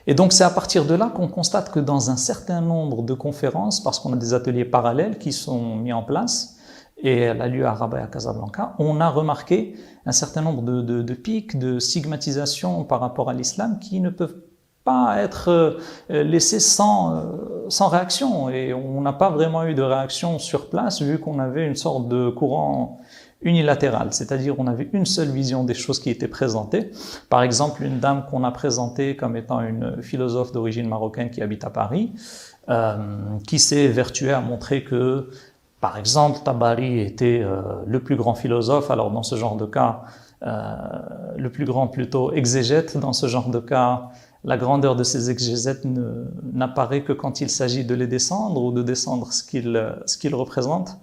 Et donc c'est à partir de là qu'on constate que dans un certain nombre de conférences, parce qu'on a des ateliers parallèles qui sont mis en place, et elle a lieu à Rabat et à Casablanca, on a remarqué un certain nombre de pics, de stigmatisation par rapport à l'islam qui ne peuvent pas être laissés sans réaction. Et on n'a pas vraiment eu de réaction sur place vu qu'on avait une sorte de courant unilatéral, c'est-à-dire on avait une seule vision des choses qui étaient présentées. Par exemple, une dame qu'on a présentée comme étant une philosophe d'origine marocaine qui habite à Paris, qui s'est évertuée à montrer que, par exemple, Tabari était le plus grand philosophe. Alors dans ce genre de cas, le plus grand plutôt exégète. Dans ce genre de cas, la grandeur de ces exégètes n'apparaît que quand il s'agit de les descendre ou de descendre ce qu'ils représentent.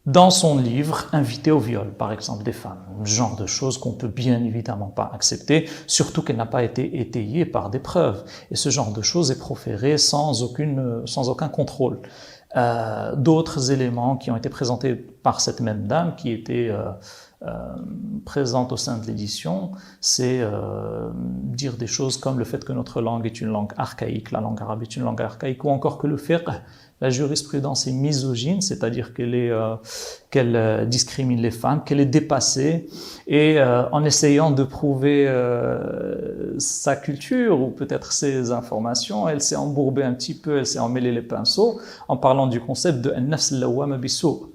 Dans son livre, Invité au viol, par exemple, des femmes, genre de choses qu'on peut bien évidemment pas accepter, surtout qu'elle n'a pas été étayée par des preuves. Et ce genre de choses est proféré sans aucun contrôle. D'autres éléments qui ont été présentés par cette même dame, qui était présente au sein de l'édition, c'est dire des choses comme le fait que notre langue est une langue archaïque, la langue arabe est une langue archaïque, ou encore que le fiqh, la jurisprudence est misogyne, c'est-à-dire qu'elle discrimine les femmes, qu'elle est dépassée, et en essayant de prouver sa culture ou peut-être ses informations, elle s'est embourbée un petit peu, elle s'est emmêlée les pinceaux en parlant du concept de an-nafs al-lawwama bis-sou'.